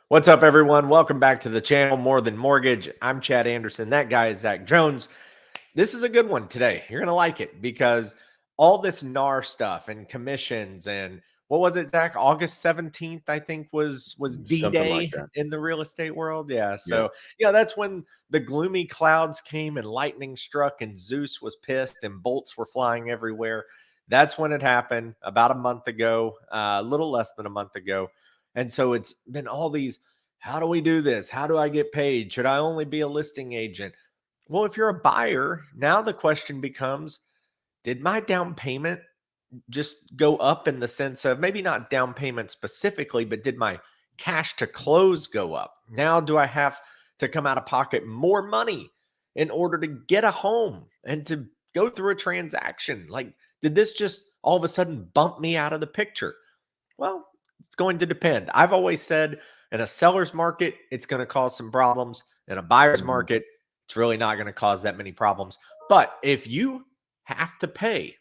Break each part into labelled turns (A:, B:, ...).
A: What's up, everyone? Welcome back to the channel, More Than Mortgage. I'm Chad Anderson. That guy is Zach Jones. This is a good one today. You're going to like it because all this NAR stuff and commissions and what was it, Zach? August 17th, I think was
B: Something like
A: D-Day
B: that.
A: in the real estate world. Yeah.
B: Yeah.
A: So, that's when the gloomy clouds came and lightning struck and Zeus was pissed and bolts were flying everywhere. That's when it happened about a month ago, a little less than a month ago. And so it's been all these, how do we do this? How do I get paid? Should I only be a listing agent? Well, if you're a buyer, now the question becomes, did my down payment just go up in the sense of maybe not down payment specifically, but did my cash to close go up? Now, do I have to come out of pocket more money in order to get a home and to go through a transaction? Like, did this just all of a sudden bump me out of the picture? Well, it's going to depend. I've always said in a seller's market, it's going to cause some problems. In a buyer's
B: Mhm.
A: market, it's really not going to cause that many problems. But if you have to pay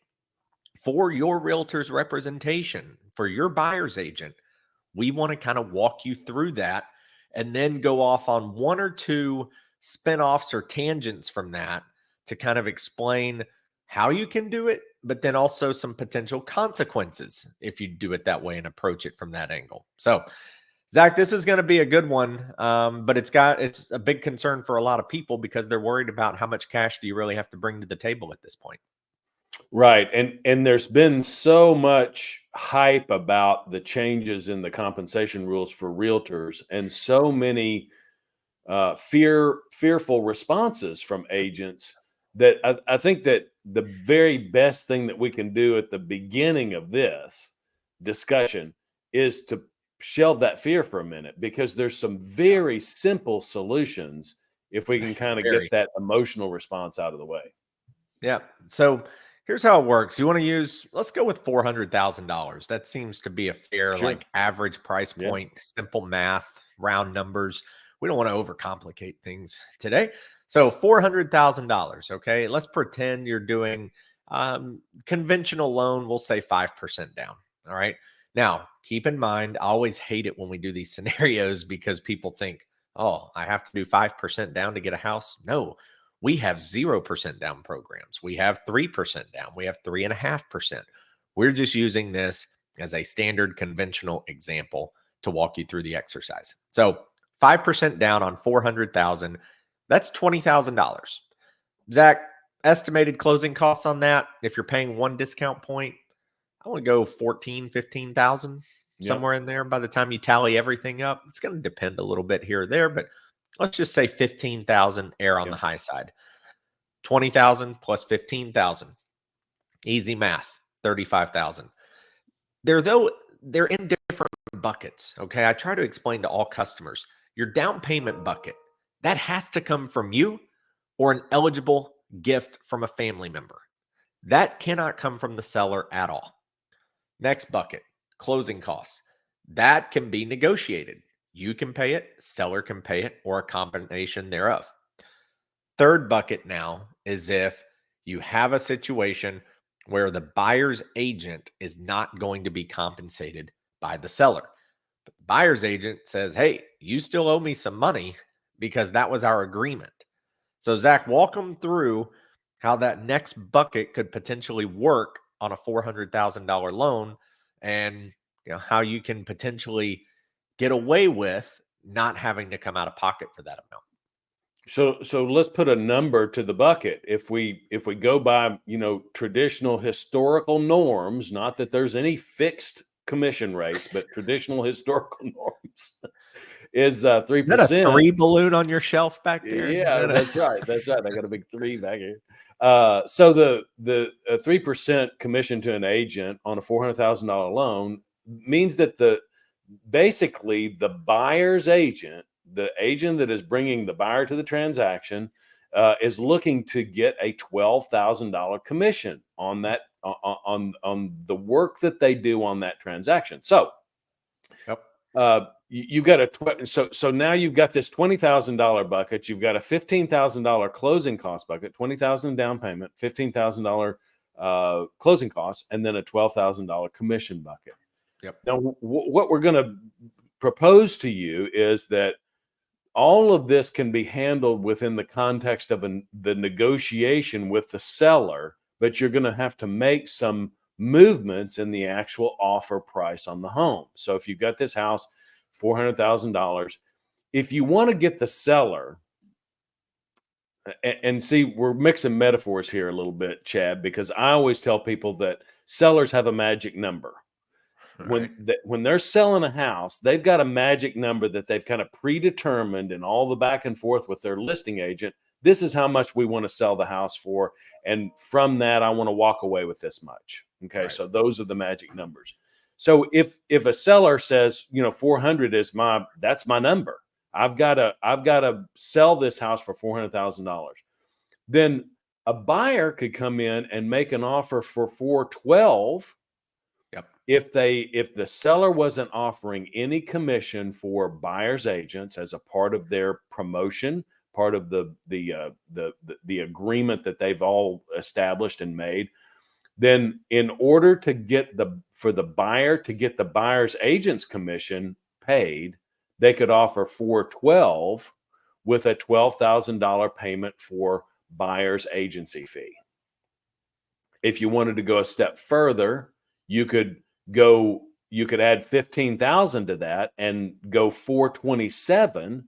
A: for your realtor's representation, for your buyer's agent, we want to kind of walk you through that and then go off on one or two spinoffs or tangents from that to kind of explain how you can do it, but then also some potential consequences if you do it that way and approach it from that angle. So, Zach, this is going to be a good one, but it's a big concern for a lot of people because they're worried about how much cash do you really have to bring to the table at this point.
B: Right. And there's been so much hype about the changes in the compensation rules for realtors and so many fearful responses from agents that I think that the very best thing that we can do at the beginning of this discussion is to shelve that fear for a minute, because there's some
A: Yeah,
B: very simple solutions if we can kind of
A: very.
B: get that emotional response out of the way.
A: Yeah. So here's how it works. You want to let's go with $400,000. That seems to be a fair,
B: Sure.
A: like average price
B: Yeah.
A: point, simple math, round numbers. We don't want to overcomplicate things today. So $400,000. Okay. Let's pretend you're doing conventional loan. We'll say 5% down. All right. Now, keep in mind, I always hate it when we do these scenarios because people think, oh, I have to do 5% down to get a house. No, we have 0% down programs. We have 3% down. We have 3.5%. We're just using this as a standard conventional example to walk you through the exercise. So 5% down on 400,000, that's $20,000. Zach, estimated closing costs on that, if you're paying one discount point, I want to go 14, 15,000,
B: Yep.
A: somewhere in there by the time you tally everything up. It's going to depend a little bit here or there, but let's just say 15,000, err on the
B: Yep.
A: high side. 20,000 plus 15,000. Easy math, 35,000. They're in different buckets, okay? I try to explain to all customers, your down payment bucket, that has to come from you or an eligible gift from a family member. That cannot come from the seller at all. Next bucket, closing costs. That can be negotiated. You can pay it, seller can pay it, or a combination thereof. Third bucket now is if you have a situation where the buyer's agent is not going to be compensated by the seller. But the buyer's agent says, hey, you still owe me some money because that was our agreement. So, Zach, walk them through how that next bucket could potentially work on a $400,000 loan and how you can potentially get away with not having to come out of pocket for that amount.
B: So let's put a number to the bucket. If we go by, traditional historical norms, not that there's any fixed commission rates, but traditional historical norms is
A: Is that a
B: 3%.
A: three balloon on your shelf back there? Is
B: Yeah,
A: that a
B: that's right. That's right. I got a big three back here. So the 3% commission to an agent on a $400,000 loan means that basically the buyer's agent, the agent that is bringing the buyer to the transaction, is looking to get a $12,000 commission on that on the work that they do on that transaction. So
A: Yep.
B: you got so now you've got this $20,000 bucket. You've got a $15,000 closing cost bucket, 20,000 down payment, $15,000 closing costs, and then a $12,000 commission bucket.
A: Yep.
B: Now, what we're going to propose to you is that all of this can be handled within the context of the negotiation with the seller, but you're going to have to make some movements in the actual offer price on the home. So if you've got this house, $400,000, if you want to get the seller, and see, we're mixing metaphors here a little bit, Chad, because I always tell people that sellers have a magic number.
A: Right.
B: When they're selling a house, they've got a magic number that they've kind of predetermined, and all the back and forth with their listing agent. This is how much we want to sell the house for, and from that, I want to walk away with this much. Okay,
A: Right.
B: so those are the magic numbers. So if a seller says, 400 is that's my number, I've got to sell this house for $400,000, then a buyer could come in and make an offer for 412.
A: Yep.
B: If the seller wasn't offering any commission for buyer's agents as a part of their promotion, part of the agreement that they've all established and made, then in order to get for the buyer to get the buyer's agent's commission paid, they could offer 412 with a $12,000 payment for buyer's agency fee. If you wanted to go a step further, you could add 15,000 to that and go 427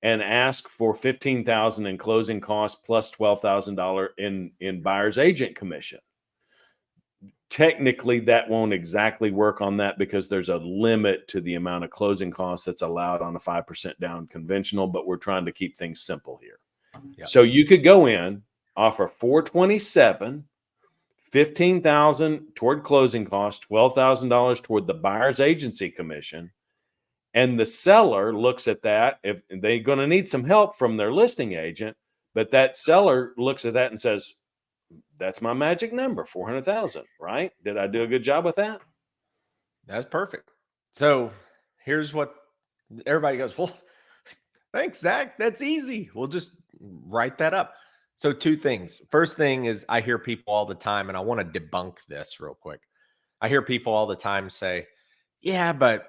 B: and ask for 15,000 in closing costs plus $12,000 in buyer's agent commission. Technically, that won't exactly work on that because there's a limit to the amount of closing costs that's allowed on a 5% down conventional, but we're trying to keep things simple here.
A: Yep.
B: So you could go in, offer 427, 15,000 toward closing costs, $12,000 toward the buyer's agency commission, and the seller looks at that. If they're going to need some help from their listing agent, but that seller looks at that and says, that's my magic number, 400,000, right? Did I do a good job with that?
A: That's perfect. So here's what everybody goes, well, thanks, Zach. That's easy. We'll just write that up. So two things. First thing is I hear people all the time, and I want to debunk this real quick. I hear people all the time say, yeah, but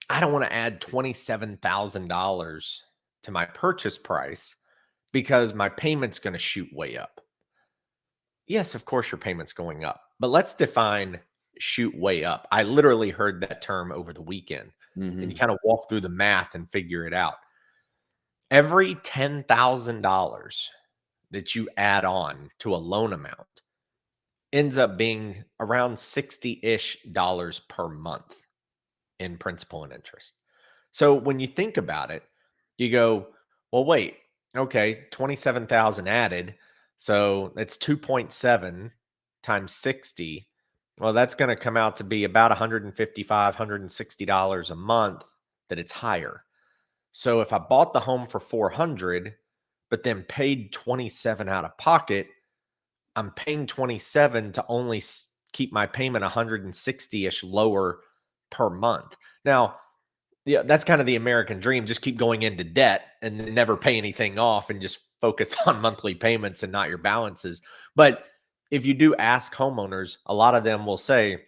A: I don't want to add $27,000 to my purchase price because my payment's going to shoot way up. Yes, of course your payment's going up, but let's define shoot way up. I literally heard that term over the weekend, and you kind of walk through the math and figure it out. Every $10,000 that you add on to a loan amount ends up being around $60-ish per month in principal and interest. So when you think about it, you go, well, wait, okay, 27,000 added. So it's 2.7 times 60. Well, that's going to come out to be about $155, $160 a month that it's higher. So if I bought the home for 400, but then paid 27 out of pocket, I'm paying 27 to only keep my payment 160-ish lower per month. Now, yeah, that's kind of the American dream. Just keep going into debt and then never pay anything off and just focus on monthly payments and not your balances. But if you do ask homeowners, a lot of them will say,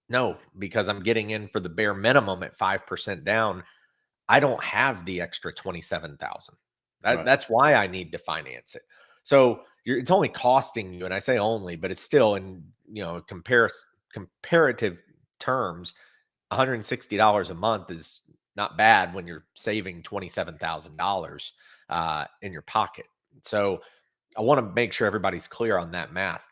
A: no, because I'm getting in for the bare minimum at 5% down. I don't have the extra 27,000.
B: Right.
A: That's why I need to finance it. So it's only costing you, and I say only, but it's still in comparative terms, $160 a month is not bad when you're saving $27,000 in your pocket. So I want to make sure everybody's clear on that math.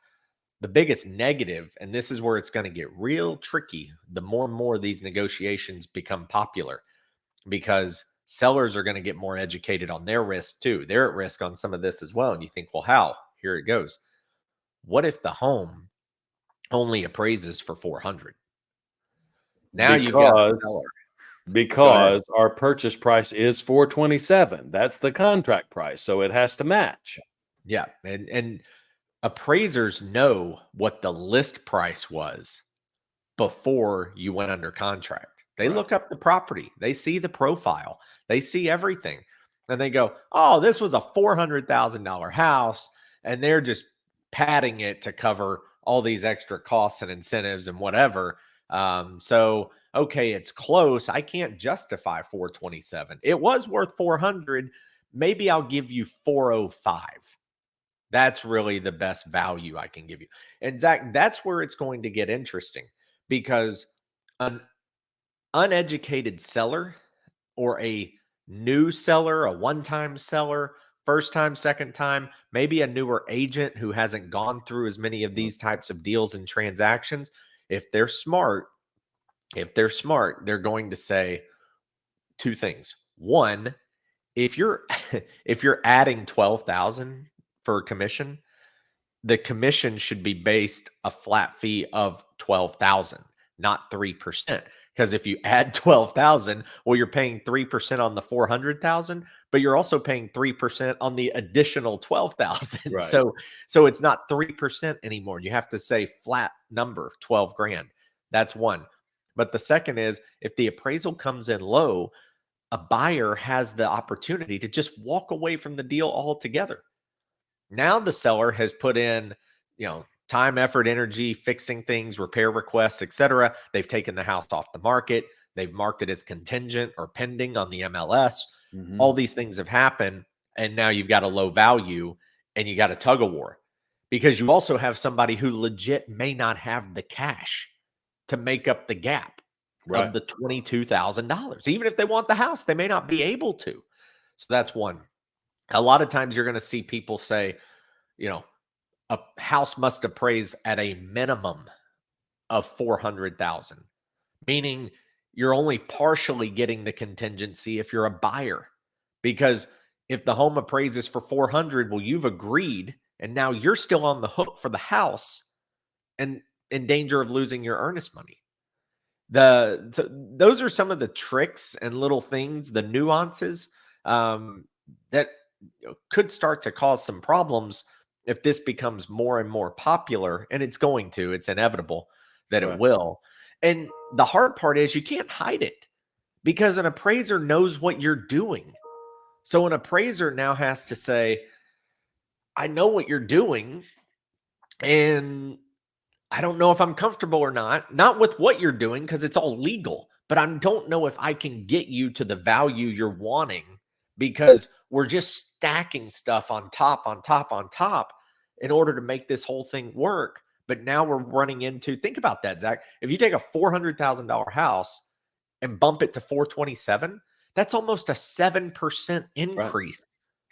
A: The biggest negative, and this is where it's going to get real tricky, the more and more these negotiations become popular, because sellers are going to get more educated on their risk too. They're at risk on some of this as well. And you think, well, how? Here it goes. What if the home only appraises for 400? Now you've got a seller.
B: Because our purchase price is 427. That's the contract price. So it has to match.
A: Yeah. And appraisers know what the list price was before you went under contract. They look up the property. They see the profile. They see everything. And they go, oh, this was a $400,000 house. And they're just padding it to cover all these extra costs and incentives and whatever. So okay, it's close. I can't justify 427. It was worth 400. Maybe I'll give you 405. That's really the best value I can give you. And Zach, that's where it's going to get interesting because an uneducated seller or a new seller, a one-time seller, first time, second time, maybe a newer agent who hasn't gone through as many of these types of deals and transactions, if they're smart, they're going to say two things. One, if you're if you're adding 12,000 for commission, the commission should be based a flat fee of 12,000, not 3%. Because if you add 12,000, well, you're paying 3% on the 400,000, but you're also paying 3% on the additional 12,000.
B: Right.
A: So it's not 3% anymore. You have to say flat number, 12 grand. That's one. But the second is if the appraisal comes in low, a buyer has the opportunity to just walk away from the deal altogether. Now the seller has put in, time, effort, energy, fixing things, repair requests, etc. They've taken the house off the market. They've marked it as contingent or pending on the MLS. All these things have happened. And now you've got a low value and you got a tug of war because you also have somebody who legit may not have the cash to make up the gap of
B: Right.
A: the $22,000. Even if they want the house, they may not be able to. So that's one. A lot of times you're going to see people say, a house must appraise at a minimum of 400,000, meaning you're only partially getting the contingency if you're a buyer. Because if the home appraises for 400, well, you've agreed, and now you're still on the hook for the house and in danger of losing your earnest money. So those are some of the tricks and little things, the nuances that could start to cause some problems if this becomes more and more popular. And it's going to, it's inevitable that it
B: Right.
A: will. And the hard part is you can't hide it because an appraiser knows what you're doing. So an appraiser now has to say, I know what you're doing, and I don't know if I'm comfortable or not with what you're doing because it's all legal, but I don't know if I can get you to the value you're wanting because we're just stacking stuff on top, on top, on top in order to make this whole thing work. But now we're running into, think about that, Zach. If you take a $400,000 house and bump it to 427, that's almost a 7%
B: Right.
A: increase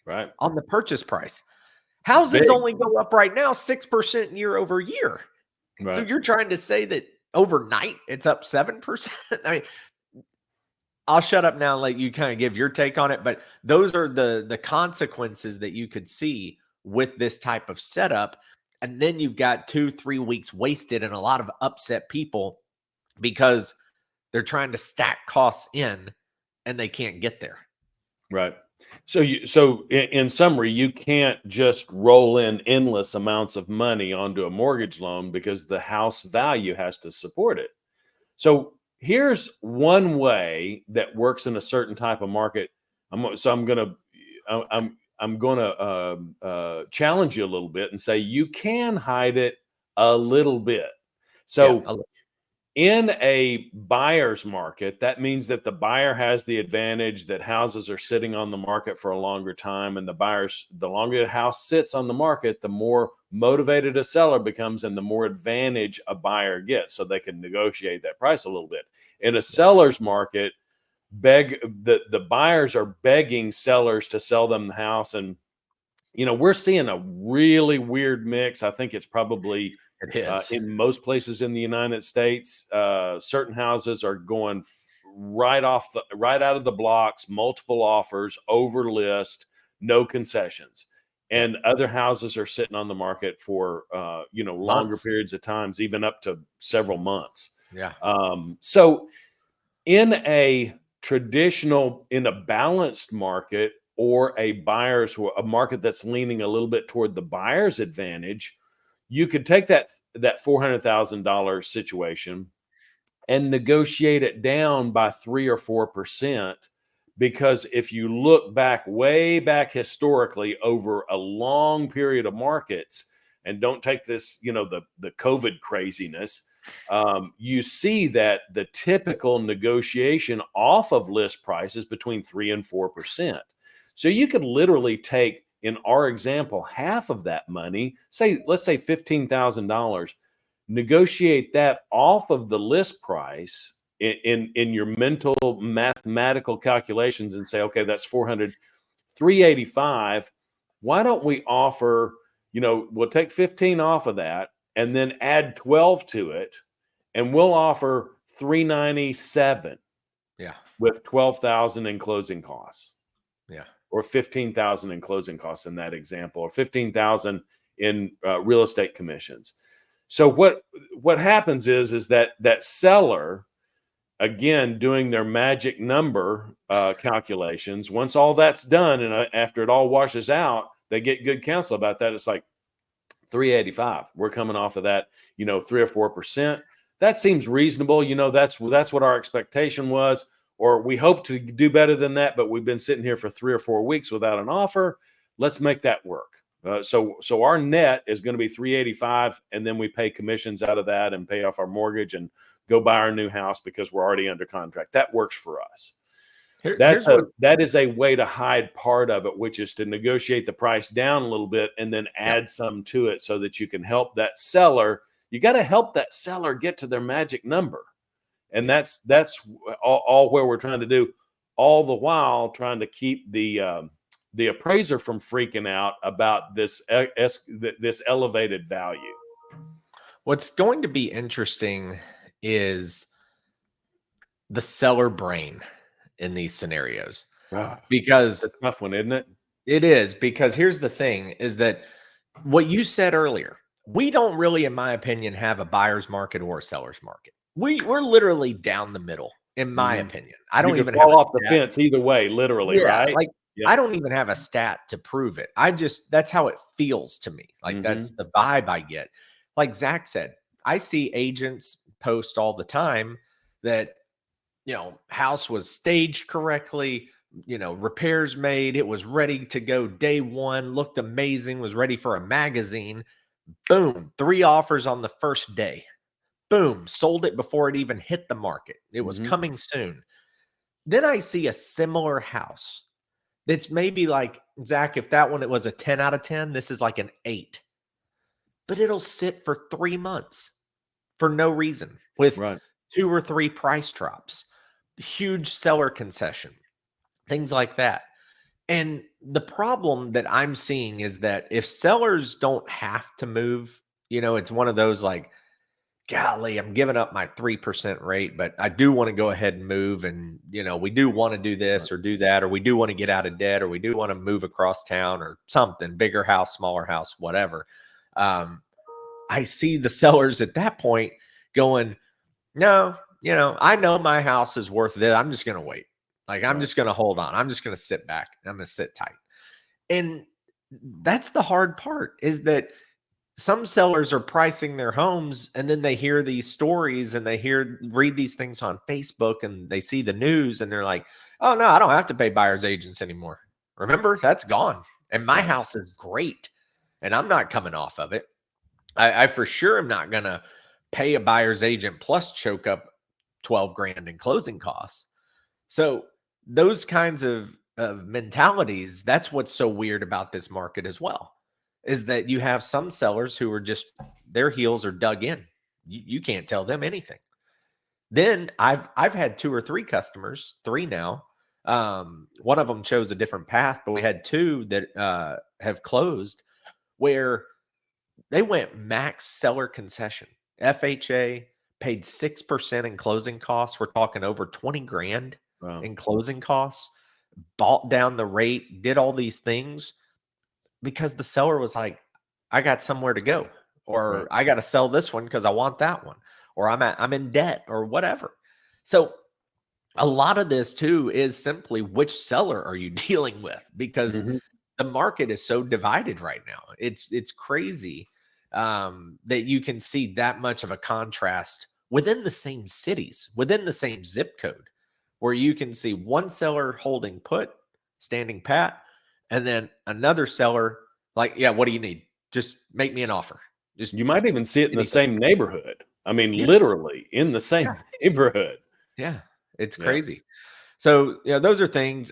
B: Right.
A: on the purchase price.
B: It's
A: Houses
B: big.
A: only go up right now 6% year over year. So
B: Right.
A: you're trying to say that overnight it's up 7%? I mean, I'll shut up now and let you kind of give your take on it, but those are the consequences that you could see with this type of setup. And then you've got 2-3 weeks wasted and a lot of upset people because they're trying to stack costs in and they can't get there.
B: Right. So in summary, you can't just roll in endless amounts of money onto a mortgage loan because the house value has to support it. So here's one way that works in a certain type of market. I'm gonna challenge you a little bit and say you can hide it a little bit.
A: Yeah.
B: So in a buyer's market, that means that the buyer has the advantage that houses are sitting on the market for a longer time. And the longer the house sits on the market, the more motivated a seller becomes and the more advantage a buyer gets. So they can negotiate that price a little bit. In a seller's market, the buyers are begging sellers to sell them the house. And, we're seeing a really weird mix. I think it's probably
A: It is.
B: in most places in the United States, certain houses are going right out of the blocks, multiple offers, over list, no concessions,
A: Yep.
B: and other houses are sitting on the market for longer
A: Months.
B: periods of times, even up to several months.
A: Yeah.
B: So in in a balanced market or a market that's leaning a little bit toward the buyer's advantage, you could take that $400,000 situation and negotiate it down by 3 or 4%. Because if you look way back historically over a long period of markets, and don't take this, the COVID craziness, you see that the typical negotiation off of list price is between 3 and 4%. So you could literally take, in our example, half of that money, let's say $15,000, negotiate that off of the list price in your mental mathematical calculations and say, okay, that's 385. Why don't we offer, we'll take 15 off of that and then add 12 to it, and we'll offer 397.
A: Yeah.
B: With 12,000 in closing costs.
A: Yeah.
B: Or 15,000 in closing costs in that example, or 15,000 in real estate commissions. So what happens is that seller, again, doing their magic number calculations, once all that's done and after it all washes out, they get good counsel about that. It's like 385. We're coming off of that, 3 or 4%. That seems reasonable. That's what our expectation was, or we hope to do better than that, but we've been sitting here for 3 or 4 weeks without an offer. Let's make that work. So our net is going to be 385, and then we pay commissions out of that and pay off our mortgage and go buy our new house because we're already under contract. That works for us. That is a way to hide part of it, which is to negotiate the price down a little bit and then add some to it so that you can help that seller. You got to help that seller get to their magic number. And that's all where we're trying to do, all the while trying to keep the appraiser from freaking out about this elevated value.
A: What's going to be interesting is the seller brain in these scenarios, because
B: it's a tough one, isn't it?
A: It is, because here's the thing, is that what you said earlier, we don't really, in my opinion, have a buyer's market or a seller's market. We're literally down the middle, in my opinion. I don't even
B: fall off the fence either way, literally, right?
A: Like, I don't even have a stat to prove it. That's how it feels to me. Like, that's the vibe I get. Like Zach said, I see agents post all the time that, house was staged correctly, repairs made, it was ready to go day one, looked amazing, was ready for a magazine. Boom, 3 offers on the first day. Boom, sold it before it even hit the market. It was coming soon. Then I see a similar house that's maybe like, Zach, if that one, it was a 10 out of 10, this is like an 8. But it'll sit for 3 months for no reason with 2 or 3 price drops, huge seller concession, things like that. And the problem that I'm seeing is that if sellers don't have to move, it's one of those like, golly, I'm giving up my 3% rate, but I do want to go ahead and move. And, we do want to do this or do that, or we do want to get out of debt, or we do want to move across town or something, bigger house, smaller house, whatever. I see the sellers at that point going, no, I know my house is worth it. I'm just going to wait. Like, I'm just going to hold on. I'm just going to sit back. I'm going to sit tight. And that's the hard part, is that some sellers are pricing their homes, and then they hear these stories and they read these things on Facebook, and they see the news, and they're like, oh no, I don't have to pay buyer's agents anymore. Remember, that's gone. And my house is great, and I'm not coming off of it. I for sure am not going to pay a buyer's agent plus choke up 12 grand in closing costs. So those kinds of mentalities, that's what's so weird about this market as well, is that you have some sellers who are just, their heels are dug in. You can't tell them anything. Then I've had 2 or 3 customers, 3 now. One of them chose a different path, but we had 2 that have closed where they went max seller concession. FHA paid 6% in closing costs. We're talking over 20 grand in closing costs, bought down the rate, did all these things because the seller was like, I got somewhere to go, or I got to sell this one because I want that one, or I'm in debt, or whatever. So a lot of this too is simply, which seller are you dealing with? Because the market is so divided right now. It's crazy that you can see that much of a contrast within the same cities, within the same zip code, where you can see one seller holding put, standing pat, and then another seller like, yeah, what do you need? Just make me an offer.
B: You might even see it in the same neighborhood. I mean,
A: Yeah.
B: literally in the
A: Yeah.
B: same neighborhood.
A: Yeah. It's
B: Yeah.
A: crazy. So, those are things,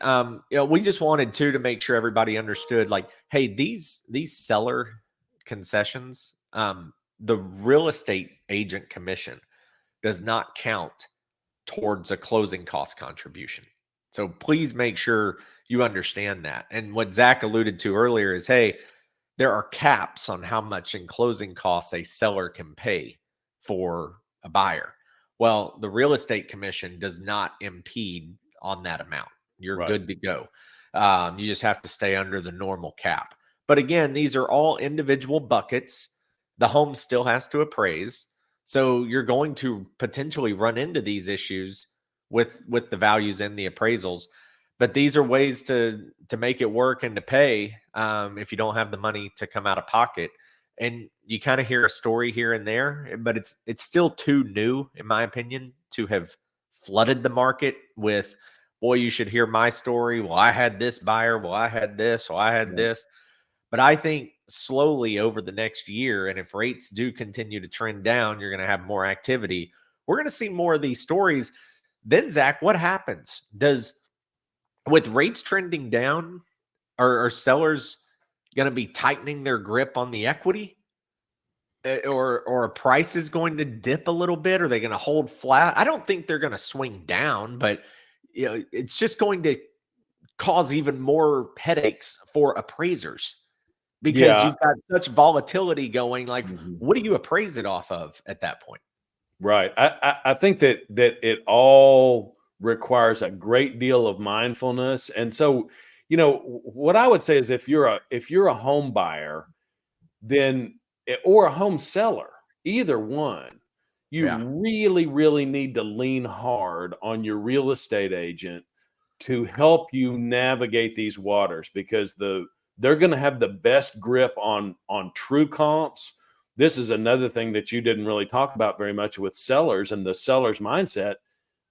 A: we just wanted to make sure everybody understood, like, hey, these seller concessions, the real estate agent commission does not count towards a closing cost contribution. So please make sure you understand that. And what Zach alluded to earlier is, hey, there are caps on how much in closing costs a seller can pay for a buyer. Well, the real estate commission does not impede on that amount. You're
B: Right.
A: good to go. You just have to stay under the normal cap. But again, these are all individual buckets. The home still has to appraise. So you're going to potentially run into these issues with the values and the appraisals, but these are ways to make it work and to pay, if you don't have the money to come out of pocket. And you kind of hear a story here and there, but it's still too new, in my opinion, to have flooded the market with, boy, you should hear my story. Well, I had this buyer. Well, I had this. Well, I had
B: Yeah.
A: this. But I think slowly over the next year, and if rates do continue to trend down, you're going to have more activity. We're going to see more of these stories. Then, Zach, what happens? With rates trending down, are sellers going to be tightening their grip on the equity? Or a price is going to dip a little bit? Are they going to hold flat? I don't think they're going to swing down, but it's just going to cause even more headaches for appraisers because
B: Yeah.
A: you've got such volatility going. Like,
B: Mhm.
A: what do you appraise it off of at that point?
B: Right. I think that it all requires a great deal of mindfulness. And so, what I would say is if you're a home buyer, then or a home seller, either one, you
A: Yeah.
B: really, really need to lean hard on your real estate agent to help you navigate these waters because they're going to have the best grip on true comps. This is another thing that you didn't really talk about very much with sellers and the seller's mindset.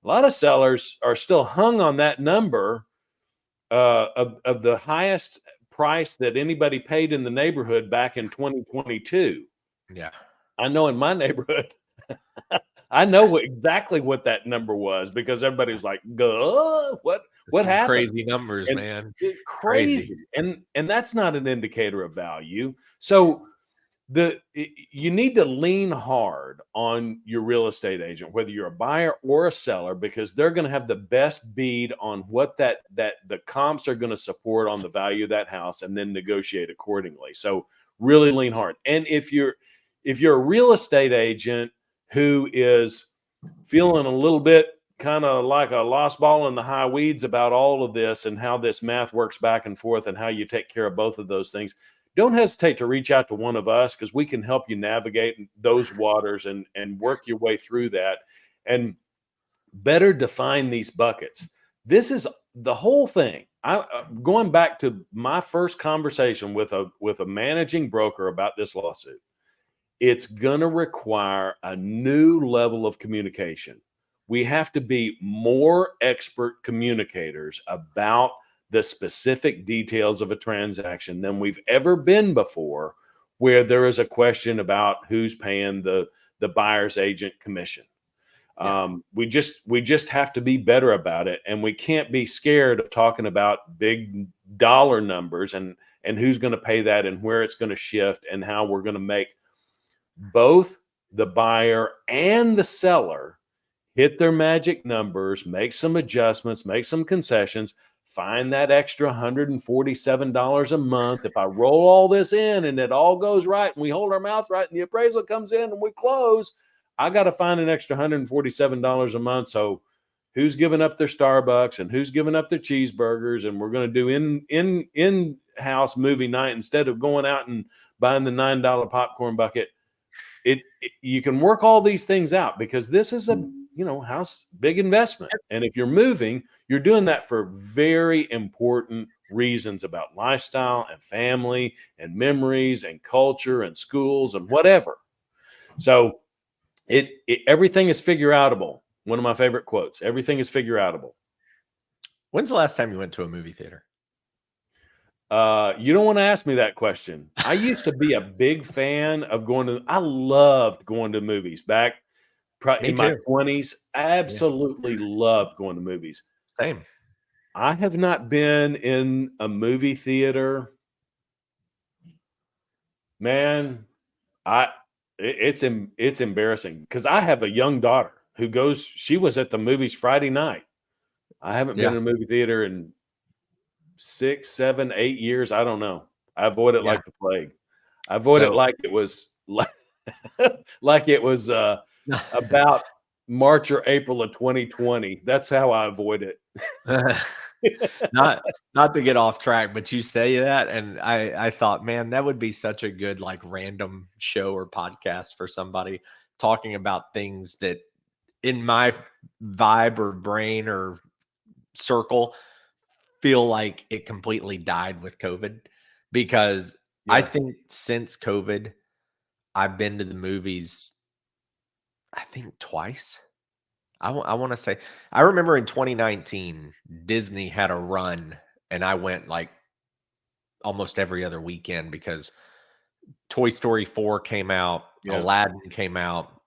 B: A lot of sellers are still hung on that number of the highest price that anybody paid in the neighborhood back in 2022.
A: Yeah.
B: I know in my neighborhood, I know exactly what that number was because everybody was like, "Duh, what
A: Some
B: happened?"
A: crazy numbers,
B: And
A: man. Crazy.
B: crazy, and that's not an indicator of value. So you need to lean hard on your real estate agent, whether you're a buyer or a seller, because they're going to have the best bead on what that the comps are going to support on the value of that house, and then negotiate accordingly. So really lean hard. And if you're a real estate agent who is feeling a little bit kind of like a lost ball in the high weeds about all of this and how this math works back and forth and how you take care of both of those things, don't hesitate to reach out to one of us because we can help you navigate those waters and work your way through that and better define these buckets. This is the whole thing. Going back to my first conversation with a managing broker about this lawsuit. It's going to require a new level of communication. We have to be more expert communicators about the specific details of a transaction than we've ever been before, where there is a question about who's paying the buyer's agent commission.
A: Yeah.
B: We just have to be better about it, and we can't be scared of talking about big dollar numbers and who's going to pay that and where it's going to shift and how we're going to make both the buyer and the seller hit their magic numbers, make some adjustments, make some concessions, find that extra $147 a month. If I roll all this in and it all goes right and we hold our mouth right and the appraisal comes in and we close, I got to find an extra $147 a month. So who's giving up their Starbucks and who's giving up their cheeseburgers, and we're going to do in house movie night instead of going out and buying the $9 popcorn bucket. You can work all these things out because this is a house big investment, and if you're moving, you're doing that for very important reasons about lifestyle and family and memories and culture and schools and whatever. So everything is figure outable. One of my favorite quotes: everything is figure outable.
A: When's the last time you went to a movie theater?
B: You don't want to ask me that question. I used to be a big fan of I loved going to movies back.
A: Me
B: in my
A: too.
B: 20s,
A: Yeah.
B: absolutely loved going to movies.
A: Same.
B: I have not been in a movie theater, man. I it's embarrassing because I have a young daughter who goes. She was at the movies Friday night. I haven't been
A: Yeah.
B: in a movie theater in 6, 7, 8 years. I don't know. I avoid it
A: Yeah.
B: like the plague. I avoid it
A: So
B: like it was like it was about March or April of 2020. That's how I avoid it.
A: not not to get off track, but you say that, and I thought, man, that would be such a good like random show or podcast for somebody talking about things that in my vibe or brain or circle feel like it completely died with COVID because I
B: Yeah,
A: think since COVID, I've been to the movies, I think twice. I want to say, I remember in 2019, Disney had a run and I went like almost every other weekend because Toy Story 4 came out,
B: yeah,
A: Aladdin came out,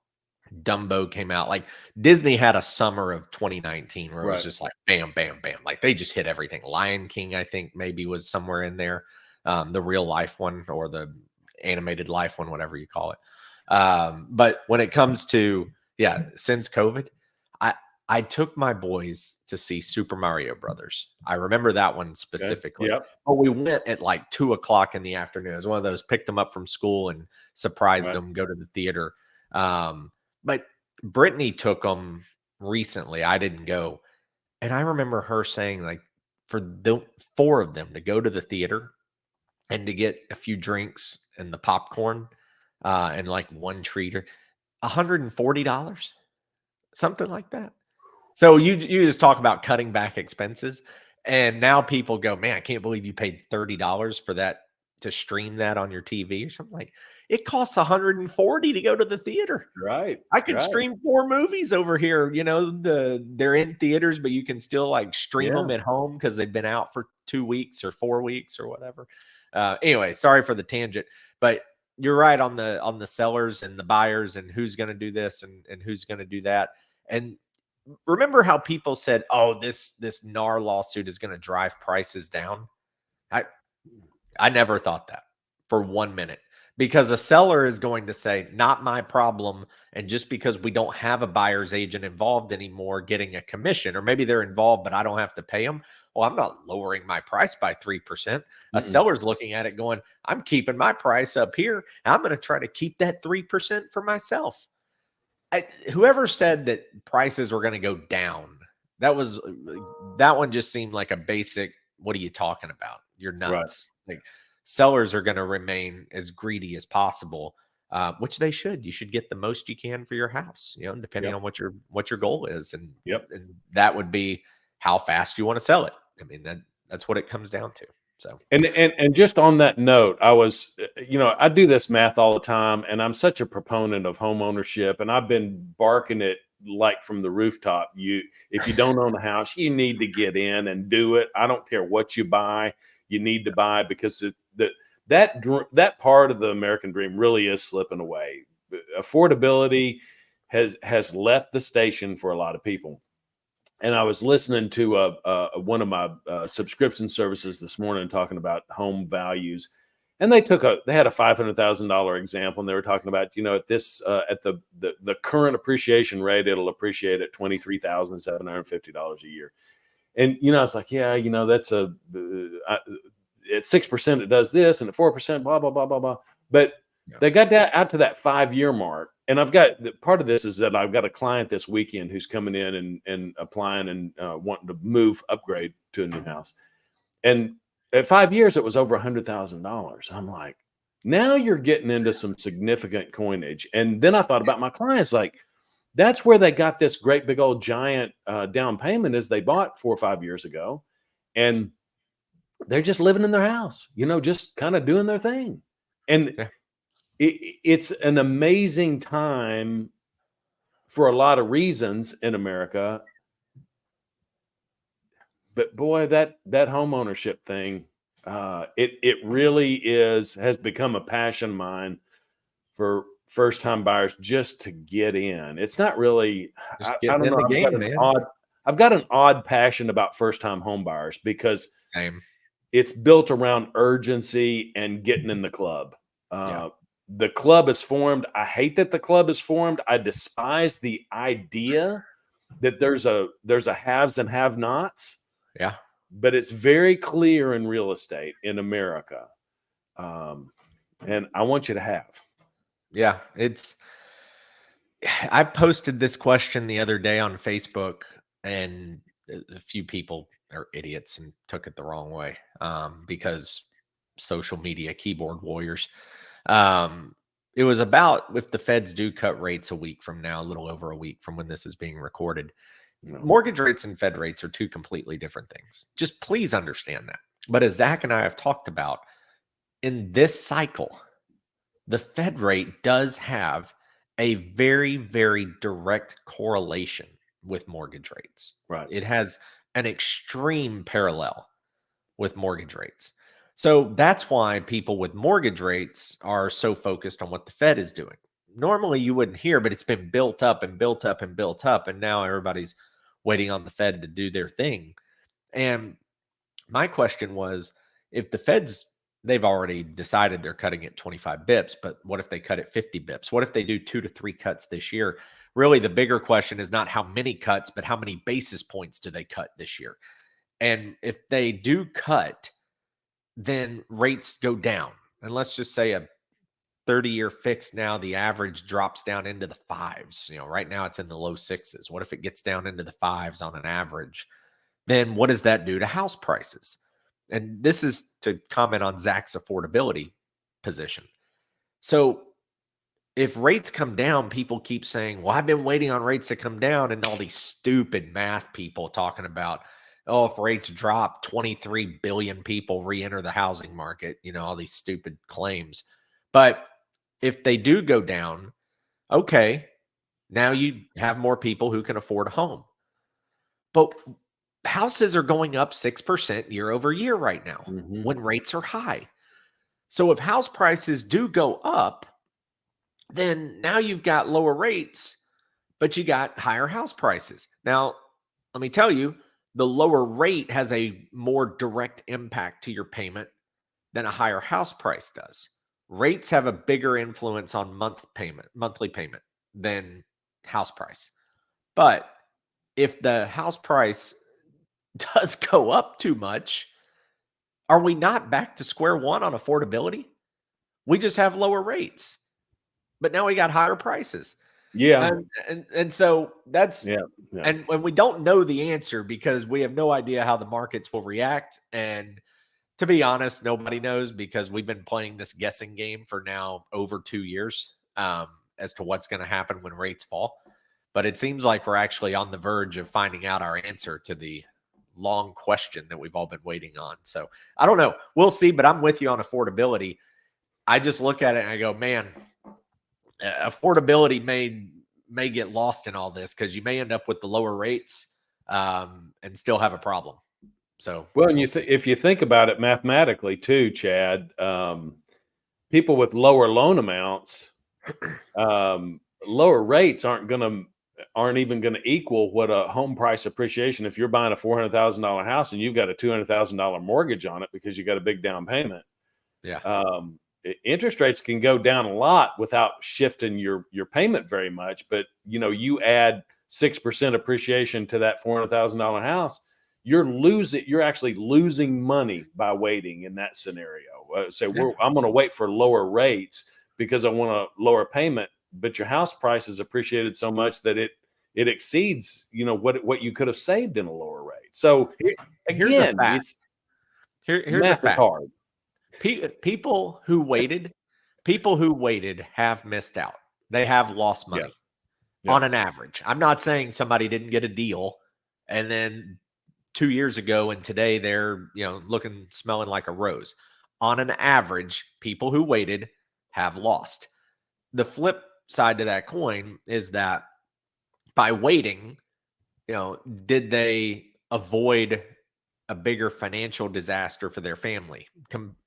A: Dumbo came out. Like Disney had a summer of 2019 where it was
B: right.
A: just like bam, bam, bam. Like they just hit everything. Lion King, I think maybe was somewhere in there, the real life one or the animated life one, whatever you call it. But when it comes to since COVID, I I took my boys to see Super Mario Brothers. I remember that one
B: Okay.
A: specifically.
B: Yep.
A: But we went at like 2 o'clock in the afternoon. It was one of those picked them up from school and surprised
B: Right.
A: them, go to the theater. But Brittany took them recently. I didn't go. And I remember her saying, like, for the four of them to go to the theater and to get a few drinks and the popcorn and like one treat or $140, something like that. So you just talk about cutting back expenses, and now people go, man, I can't believe you paid $30 for that to stream that on your TV or something like. It costs 140 to go to the theater.
B: Right.
A: I could
B: Right.
A: stream 4 movies over here, they're in theaters, but you can still, like, stream
B: Yeah.
A: them at home because 'cause they've been out for 2 weeks or 4 weeks or whatever. Anyway, sorry for the tangent, but you're right on the sellers and the buyers and who's gonna do this and who's gonna do that, and remember how people said, "Oh, this NAR lawsuit is gonna drive prices down?" I I never thought that for 1 minute because a seller is going to say, "Not my problem." And just because we don't have a buyer's agent involved anymore getting a commission, or maybe they're involved, but I don't have to pay them. Well, I'm not lowering my price by 3%. A
B: Mm-mm.
A: seller's looking at it going, I'm keeping my price up here. I'm going to try to keep that 3% for myself. Whoever said that prices were going to go down, that was that one just seemed like a basic. What are you talking about? You're
B: Right.
A: nuts. Like sellers are going to remain as greedy as possible, which they should. You should get the most you can for your house, depending
B: Yep.
A: on what your goal is,
B: Yep.
A: and that would be how fast you want to sell it. I mean that's what it comes down to. So
B: And just on that note, I was, I do this math all the time, and I'm such a proponent of home ownership, and I've been barking it like from the rooftop. If you don't own a house, you need to get in and do it. I don't care what you buy, you need to buy because that part of the American dream really is slipping away. Affordability has left the station for a lot of people. And I was listening to one of my subscription services this morning talking about home values, and they had a $500,000 example, and they were talking about at this at the current appreciation rate, it'll appreciate at $23,750 a year. And I was like, yeah, that's at 6% it does this, and at 4% blah blah blah blah blah. But
A: yeah,
B: they got that out to that 5 year mark, and part of this is that I've got a client this weekend who's coming in and applying and wanting to upgrade to a new house, and at 5 years it was over $100,000. I'm like, now you're getting into some significant coinage. And then I thought about my clients, like that's where they got this great big old giant down payment is they bought 4 or 5 years ago, and they're just living in their house, just kind of doing their thing. And
A: yeah,
B: it's an amazing time for a lot of reasons in America. But boy, that home ownership thing, it really has become a passion of mine for first time buyers just to get in. It's not really,
A: Just
B: I
A: getting
B: don't
A: in
B: know.
A: the game, man.
B: I've got an odd passion about first time home buyers because
A: Same.
B: it's built around urgency and getting in the club.
A: Yeah.
B: The club is formed. I hate that the club is formed. I despise the idea that there's a haves and have nots,
A: Yeah.
B: but it's very clear in real estate in America. And I want you to have.
A: Yeah. I posted this question the other day on Facebook, and a few people are idiots and took it the wrong way, because social media keyboard warriors. Um, it was about if the Feds do cut rates a week from now, a little over a week from when this is being recorded.
B: No.
A: Mortgage rates and Fed rates are two completely different things. Just please understand that. But as Zach and I have talked about, in this cycle, the Fed rate does have a very, very direct correlation with mortgage rates.
B: Right.
A: It has an extreme parallel with mortgage rates. So that's why people with mortgage rates are so focused on what the Fed is doing. Normally you wouldn't hear, but it's been built up and built up and built up. And now everybody's waiting on the Fed to do their thing. And my question was, if the Feds, they've already decided they're cutting it 25 bips, but what if they cut it 50 bips? What if they do 2 to 3 cuts this year? Really, the bigger question is not how many cuts, but how many basis points do they cut this year? And if they do cut, then rates go down. And let's just say a 30-year fix now, the average drops down into the fives. Right now it's in the low sixes. What if it gets down into the fives on an average? Then what does that do to house prices? And this is to comment on Zach's affordability position. So if rates come down, people keep saying, well, I've been waiting on rates to come down. And all these stupid math people talking about, oh, if rates drop, 23 billion people re-enter the housing market, all these stupid claims. But if they do go down, okay, now you have more people who can afford a home. But houses are going up 6% year over year right now when rates are high. So if house prices do go up, then now you've got lower rates, but you got higher house prices. Now, let me tell you, the lower rate has a more direct impact to your payment than a higher house price does. Rates have a bigger influence on monthly payment than house price. But if the house price does go up too much, are we not back to square one on affordability? We just have lower rates, but now we got higher prices.
B: Yeah.
A: And so that's,
B: Yeah. Yeah.
A: and when we don't know the answer because we have no idea how the markets will react. And to be honest, nobody knows because we've been playing this guessing game for now over 2 years, as to what's going to happen when rates fall. But it seems like we're actually on the verge of finding out our answer to the long question that we've all been waiting on. So I don't know. We'll see, but I'm with you on affordability. I just look at it and I go, man, affordability may get lost in all this because you may end up with the lower rates, and still have a problem. So,
B: well, and if you think about it mathematically too, Chad, people with lower loan amounts, lower rates aren't even going to equal what a home price appreciation. If you're buying a $400,000 house and you've got a $200,000 mortgage on it because you got a big down payment,
A: yeah,
B: interest rates can go down a lot without shifting your payment very much. But you add 6% appreciation to that $400,000 house, you're actually losing money by waiting in that scenario. I'm going to wait for lower rates because I want a lower payment, but your house price has appreciated so much that it exceeds what you could have saved in a lower rate. So
A: here's a
B: again,
A: fact.
B: it's
A: Here's a
B: math is
A: fact.
B: hard.
A: People who waited have missed out. They have lost money on an average. I'm not saying somebody didn't get a deal and then 2 years ago and today they're, looking, smelling like a rose. On an average, people who waited have lost. The flip side to that coin is that by waiting, did they avoid a bigger financial disaster for their family,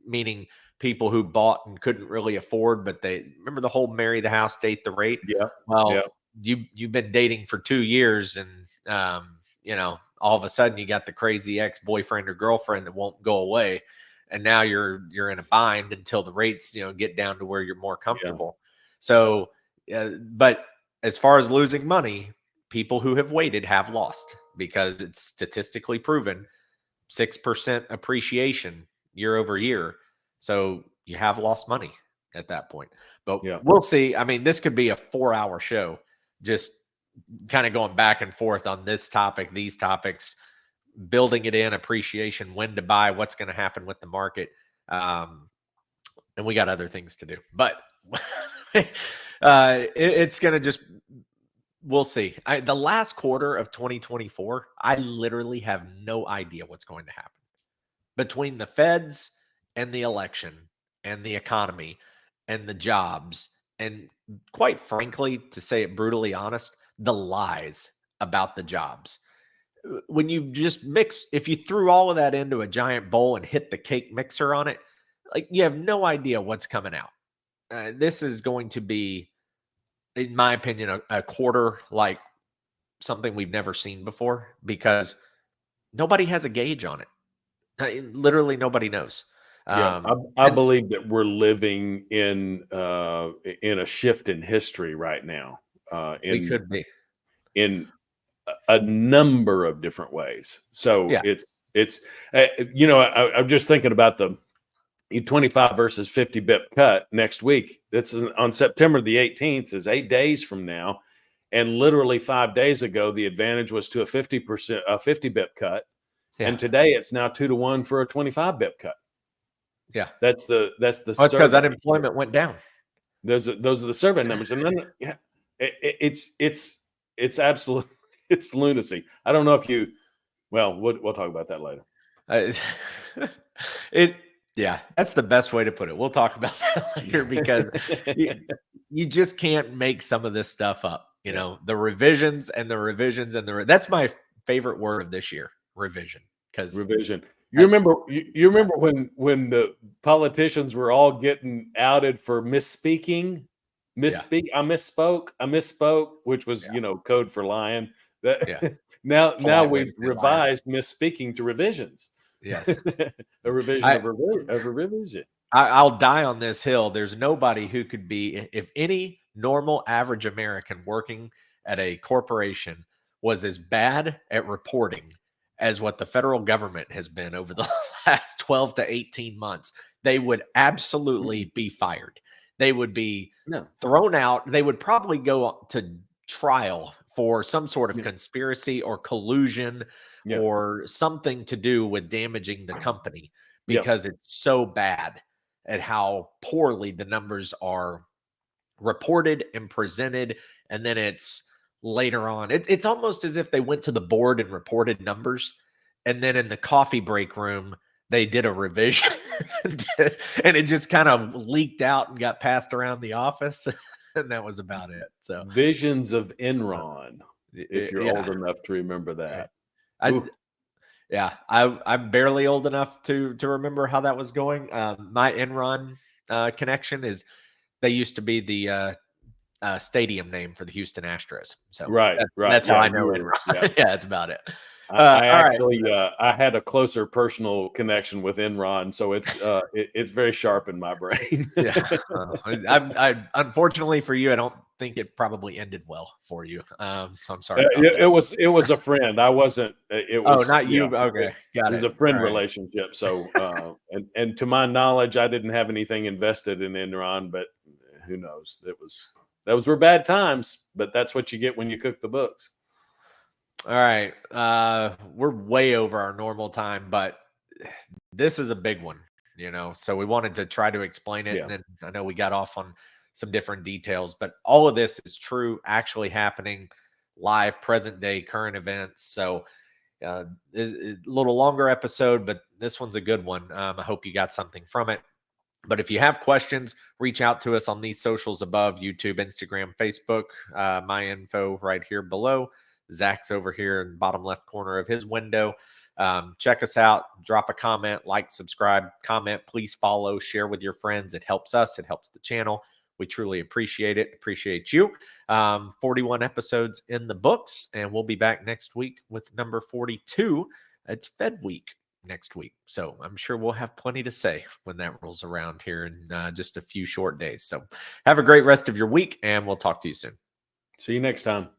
A: meaning people who bought and couldn't really afford, but they remember the whole marry the house, date the rate.
B: Yeah. Yeah.
A: Well, you've been dating for 2 years, and all of a sudden you got the crazy ex-boyfriend or girlfriend that won't go away, and now you're in a bind until the rates get down to where you're more
B: Yeah.
A: comfortable. So, but as far as losing money, people who have waited have lost, because it's statistically proven 6% appreciation year over year. So you have lost money at that point. But
B: Yeah.
A: we'll see. I mean, this could be a 4-hour show, just kind of going back and forth on this topic, these topics, building it in, appreciation, when to buy, what's going to happen with the market. And we got other things to do. But it's going to just, we'll see. The last quarter of 2024, I literally have no idea what's going to happen between the feds and the election and the economy and the jobs. And quite frankly, to say it brutally honest, the lies about the jobs. When you just if you threw all of that into a giant bowl and hit the cake mixer on it, like, you have no idea what's coming out. This is going to be, in my opinion, a quarter like something we've never seen before, because nobody has a gauge on it. Literally nobody knows.
B: Yeah, I
A: And
B: believe that we're living in a shift in history right now,
A: we could be.
B: in a number of different ways. So
A: Yeah.
B: it's I'm just thinking about the 25 versus 50 bip cut next week. That's on September the 18th, is 8 days from now, and literally 5 days ago the advantage was to a 50 bip cut,
A: Yeah.
B: and today it's now 2-1 for a 25 bip cut.
A: Yeah.
B: That's the
A: Well, it's because
B: survey.
A: unemployment went down.
B: Those are the survey numbers, and then it's absolute it's lunacy. I don't know if you. Well, we'll talk about that later.
A: Uh, yeah, that's the best way to put it. We'll talk about that later, because you just can't make some of this stuff up.
B: Yeah.
A: The revisions and the revisions and that's my favorite word of this year, revision. Because
B: Revision. You remember when the politicians were all getting outed for misspeaking? I misspoke, which was code for lying.
A: Yeah.
B: That now
A: Polite way to
B: we've
A: say lying.
B: revised misspeaking to revisions.
A: Yes.
B: A revision of a revision.
A: I'll die on this hill. There's nobody who could be, if any normal average American working at a corporation was as bad at reporting as what the federal government has been over the last 12 to 18 months, they would absolutely be fired. They would be thrown out. They would probably go to trial for some sort of conspiracy or collusion or something to do with damaging the company, because it's so bad at how poorly the numbers are reported and presented. And then it's later on, it's almost as if they went to the board and reported numbers, and then in the coffee break room they did a revision and it just kind of leaked out and got passed around the office and that was about it. So
B: Visions of Enron, if you're old enough to remember that.
A: I'm barely old enough to remember how that was going. My Enron connection is, they used to be the stadium name for the Houston Astros. So that's how I know Enron. Yeah, that's about it.
B: I
A: all
B: actually I had a closer personal connection with Enron, so it's very sharp in my brain.
A: I unfortunately for you, I don't think it probably ended well for you. So I'm sorry about that.
B: It was a friend. I wasn't. It was
A: not you. Okay, got
B: it was a friend relationship. So and to my knowledge, I didn't have anything invested in Enron, but who knows? Those were bad times, but that's what you get when you cook the books.
A: All right. We're way over our normal time, but this is a big one, so we wanted to try to explain it. And then I know we got off on some different details, but all of this is true, actually happening, live, present day, current events. So a little longer episode, but this one's a good one. I hope you got something from it. But if you have questions, reach out to us on these socials above: YouTube, Instagram, Facebook. My info right here below. Zach's over here in the bottom left corner of his window. Check us out. Drop a comment, like, subscribe, comment. Please follow, share with your friends. It helps us. It helps the channel. We truly appreciate it. Appreciate you. 41 episodes in the books, and we'll be back next week with number 42. It's Fed week next week. So I'm sure we'll have plenty to say when that rolls around here in just a few short days. So have a great rest of your week, and we'll talk to you soon.
B: See you next time.